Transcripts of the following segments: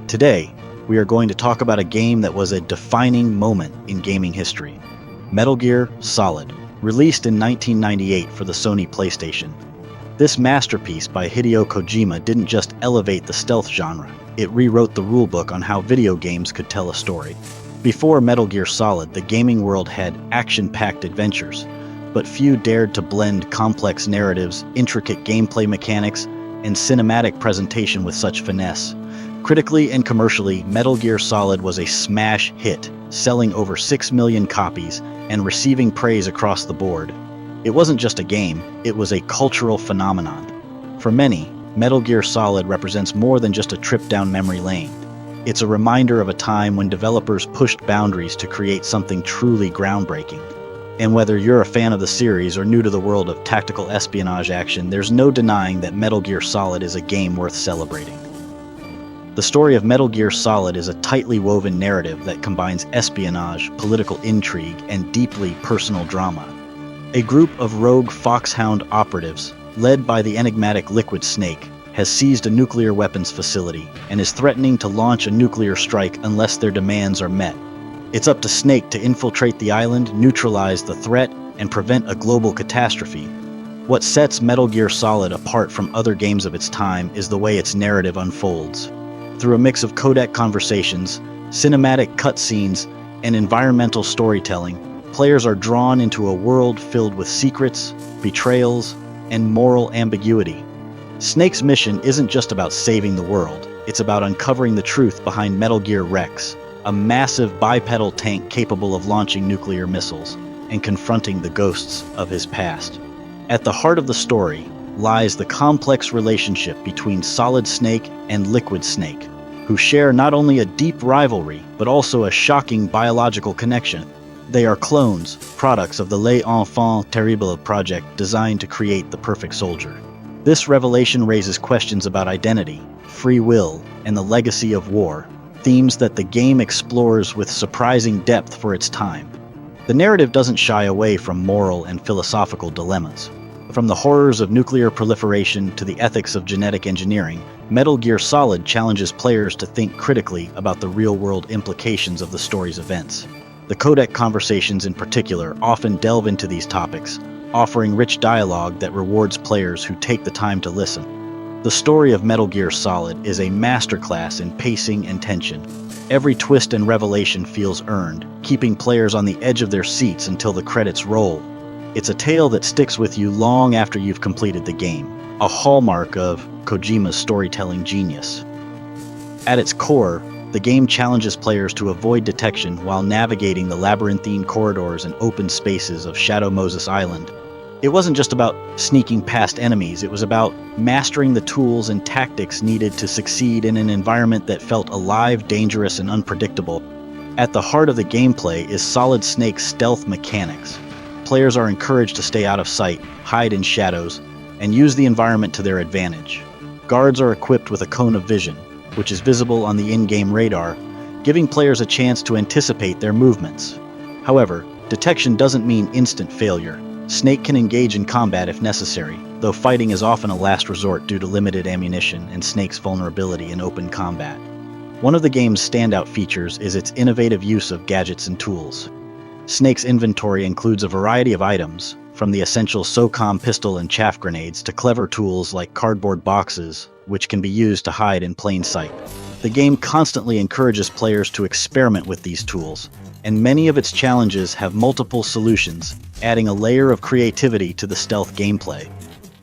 Today, we are going to talk about a game that was a defining moment in gaming history. Metal Gear Solid, released in 1998 for the Sony PlayStation. This masterpiece by Hideo Kojima didn't just elevate the stealth genre, it rewrote the rulebook on how video games could tell a story. Before Metal Gear Solid, the gaming world had action-packed adventures, but few dared to blend complex narratives, intricate gameplay mechanics, and cinematic presentation with such finesse. Critically and commercially, Metal Gear Solid was a smash hit, selling over 6 million copies and receiving praise across the board. It wasn't just a game, it was a cultural phenomenon. For many, Metal Gear Solid represents more than just a trip down memory lane. It's a reminder of a time when developers pushed boundaries to create something truly groundbreaking. And whether you're a fan of the series or new to the world of tactical espionage action, there's no denying that Metal Gear Solid is a game worth celebrating. The story of Metal Gear Solid is a tightly woven narrative that combines espionage, political intrigue, and deeply personal drama. A group of rogue Foxhound operatives, led by the enigmatic Liquid Snake, has seized a nuclear weapons facility and is threatening to launch a nuclear strike unless their demands are met. It's up to Snake to infiltrate the island, neutralize the threat, and prevent a global catastrophe. What sets Metal Gear Solid apart from other games of its time is the way its narrative unfolds. Through a mix of codec conversations, cinematic cutscenes, and environmental storytelling, players are drawn into a world filled with secrets, betrayals, and moral ambiguity. Snake's mission isn't just about saving the world, it's about uncovering the truth behind Metal Gear Rex, a massive bipedal tank capable of launching nuclear missiles, and confronting the ghosts of his past. At the heart of the story lies the complex relationship between Solid Snake and Liquid Snake, who share not only a deep rivalry, but also a shocking biological connection. They are clones, products of the Les Enfants Terribles project designed to create the perfect soldier. This revelation raises questions about identity, free will, and the legacy of war, themes that the game explores with surprising depth for its time. The narrative doesn't shy away from moral and philosophical dilemmas. From the horrors of nuclear proliferation to the ethics of genetic engineering, Metal Gear Solid challenges players to think critically about the real-world implications of the story's events. The codec conversations in particular often delve into these topics, offering rich dialogue that rewards players who take the time to listen. The story of Metal Gear Solid is a masterclass in pacing and tension. Every twist and revelation feels earned, keeping players on the edge of their seats until the credits roll. It's a tale that sticks with you long after you've completed the game, a hallmark of Kojima's storytelling genius. At its core, the game challenges players to avoid detection while navigating the labyrinthine corridors and open spaces of Shadow Moses Island. It wasn't just about sneaking past enemies, it was about mastering the tools and tactics needed to succeed in an environment that felt alive, dangerous, and unpredictable. At the heart of the gameplay is Solid Snake's stealth mechanics. Players are encouraged to stay out of sight, hide in shadows, and use the environment to their advantage. Guards are equipped with a cone of vision, which is visible on the in-game radar, giving players a chance to anticipate their movements. However, detection doesn't mean instant failure. Snake can engage in combat if necessary, though fighting is often a last resort due to limited ammunition and Snake's vulnerability in open combat. One of the game's standout features is its innovative use of gadgets and tools. Snake's inventory includes a variety of items, from the essential SOCOM pistol and chaff grenades to clever tools like cardboard boxes, which can be used to hide in plain sight. The game constantly encourages players to experiment with these tools, and many of its challenges have multiple solutions, adding a layer of creativity to the stealth gameplay.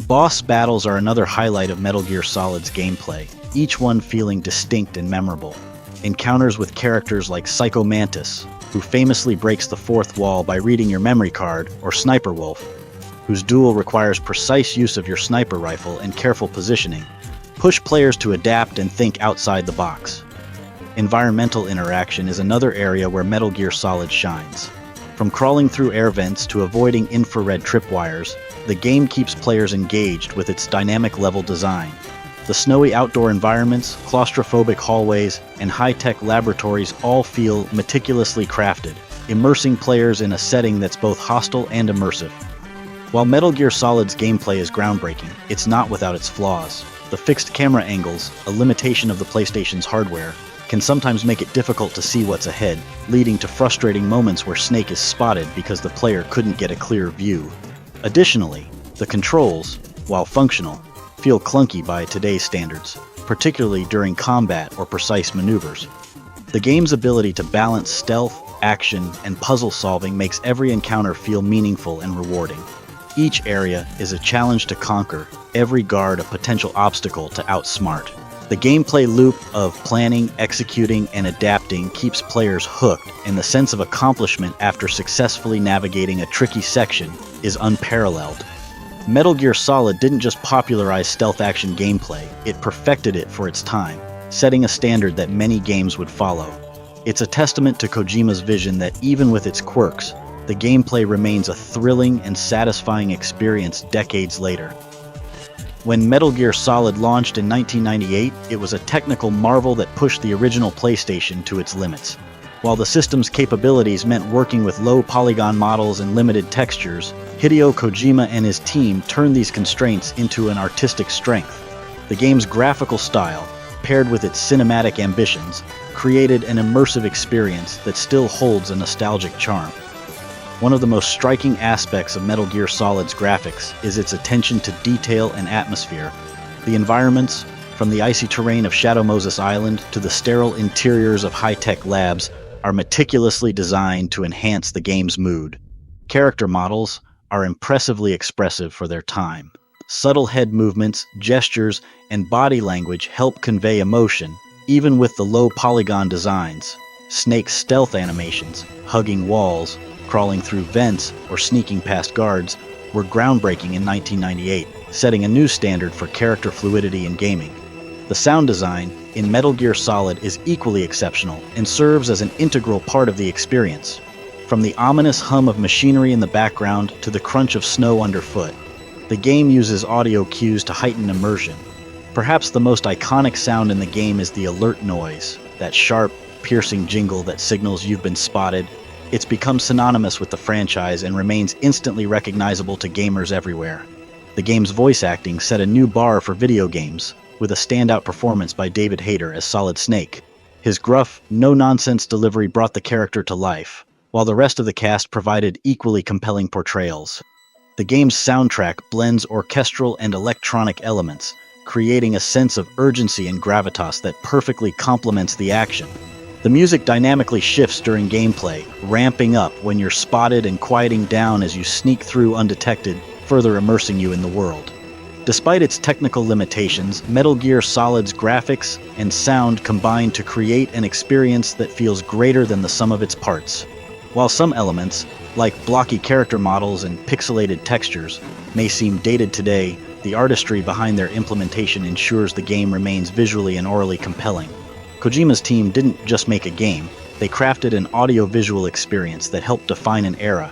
Boss battles are another highlight of Metal Gear Solid's gameplay, each one feeling distinct and memorable. Encounters with characters like Psycho Mantis, who famously breaks the fourth wall by reading your memory card, or Sniper Wolf, whose duel requires precise use of your sniper rifle and careful positioning, push players to adapt and think outside the box. Environmental interaction is another area where Metal Gear Solid shines. From crawling through air vents to avoiding infrared tripwires, the game keeps players engaged with its dynamic level design. The snowy outdoor environments, claustrophobic hallways, and high-tech laboratories all feel meticulously crafted, immersing players in a setting that's both hostile and immersive. While Metal Gear Solid's gameplay is groundbreaking, it's not without its flaws. The fixed camera angles, a limitation of the PlayStation's hardware, can sometimes make it difficult to see what's ahead, leading to frustrating moments where Snake is spotted because the player couldn't get a clear view. Additionally, the controls, while functional, feel clunky by today's standards, particularly during combat or precise maneuvers. The game's ability to balance stealth, action, and puzzle solving makes every encounter feel meaningful and rewarding. Each area is a challenge to conquer, every guard a potential obstacle to outsmart. The gameplay loop of planning, executing, and adapting keeps players hooked, and the sense of accomplishment after successfully navigating a tricky section is unparalleled. Metal Gear Solid didn't just popularize stealth action gameplay, it perfected it for its time, setting a standard that many games would follow. It's a testament to Kojima's vision that even with its quirks, the gameplay remains a thrilling and satisfying experience decades later. When Metal Gear Solid launched in 1998, it was a technical marvel that pushed the original PlayStation to its limits. While the system's capabilities meant working with low polygon models and limited textures, Hideo Kojima and his team turned these constraints into an artistic strength. The game's graphical style, paired with its cinematic ambitions, created an immersive experience that still holds a nostalgic charm. One of the most striking aspects of Metal Gear Solid's graphics is its attention to detail and atmosphere. The environments, from the icy terrain of Shadow Moses Island to the sterile interiors of high-tech labs, are meticulously designed to enhance the game's mood. Character models are impressively expressive for their time. Subtle head movements, gestures, and body language help convey emotion, even with the low polygon designs. Snake's stealth animations, hugging walls, crawling through vents, or sneaking past guards, were groundbreaking in 1998, setting a new standard for character fluidity in gaming. The sound design in Metal Gear Solid is equally exceptional and serves as an integral part of the experience. From the ominous hum of machinery in the background to the crunch of snow underfoot, the game uses audio cues to heighten immersion. Perhaps the most iconic sound in the game is the alert noise, that sharp, piercing jingle that signals you've been spotted. It's become synonymous with the franchise and remains instantly recognizable to gamers everywhere. The game's voice acting set a new bar for video games, with a standout performance by David Hayter as Solid Snake. His gruff, no-nonsense delivery brought the character to life, while the rest of the cast provided equally compelling portrayals. The game's soundtrack blends orchestral and electronic elements, creating a sense of urgency and gravitas that perfectly complements the action. The music dynamically shifts during gameplay, ramping up when you're spotted and quieting down as you sneak through undetected, further immersing you in the world. Despite its technical limitations, Metal Gear Solid's graphics and sound combine to create an experience that feels greater than the sum of its parts. While some elements, like blocky character models and pixelated textures, may seem dated today, the artistry behind their implementation ensures the game remains visually and orally compelling. Kojima's team didn't just make a game, they crafted an audio-visual experience that helped define an era.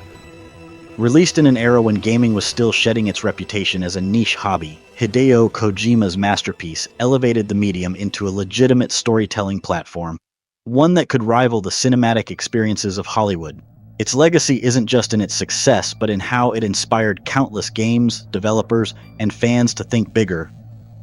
Released in an era when gaming was still shedding its reputation as a niche hobby, Hideo Kojima's masterpiece elevated the medium into a legitimate storytelling platform, one that could rival the cinematic experiences of Hollywood. Its legacy isn't just in its success, but in how it inspired countless games, developers, and fans to think bigger.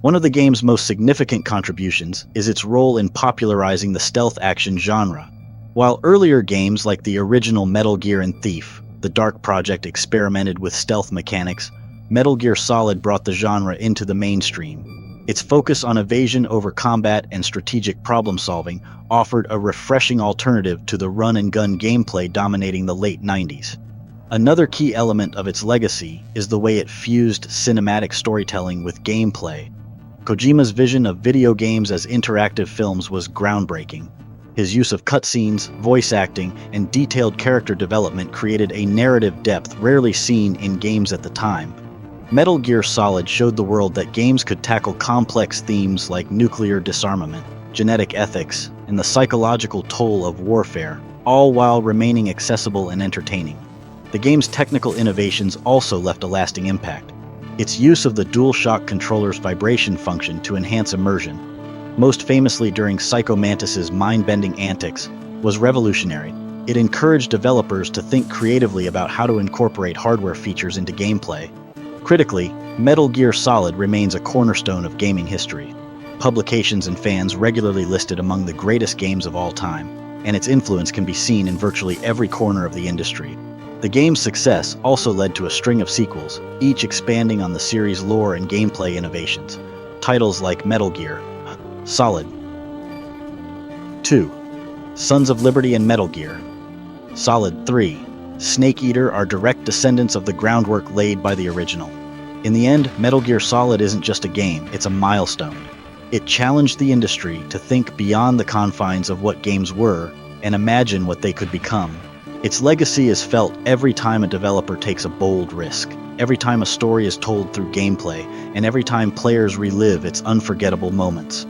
One of the game's most significant contributions is its role in popularizing the stealth action genre. While earlier games like the original Metal Gear and Thief, the Dark Project experimented with stealth mechanics, Metal Gear Solid brought the genre into the mainstream. Its focus on evasion over combat and strategic problem-solving offered a refreshing alternative to the run-and-gun gameplay dominating the late 90s. Another key element of its legacy is the way it fused cinematic storytelling with gameplay. Kojima's vision of video games as interactive films was groundbreaking. His use of cutscenes, voice acting, and detailed character development created a narrative depth rarely seen in games at the time. Metal Gear Solid showed the world that games could tackle complex themes like nuclear disarmament, genetic ethics, and the psychological toll of warfare, all while remaining accessible and entertaining. The game's technical innovations also left a lasting impact. Its use of the DualShock controller's vibration function to enhance immersion, most famously during Psycho Mantis's mind-bending antics, was revolutionary. It encouraged developers to think creatively about how to incorporate hardware features into gameplay. Critically, Metal Gear Solid remains a cornerstone of gaming history. publications and fans regularly listed among the greatest games of all time, and its influence can be seen in virtually every corner of the industry. The game's success also led to a string of sequels, each expanding on the series' lore and gameplay innovations. Titles like Metal Gear Solid 2, Sons of Liberty and Metal Gear Solid 3, Snake Eater are direct descendants of the groundwork laid by the original. In the end, Metal Gear Solid isn't just a game, it's a milestone. It challenged the industry to think beyond the confines of what games were and imagine what they could become. Its legacy is felt every time a developer takes a bold risk, every time a story is told through gameplay, and every time players relive its unforgettable moments.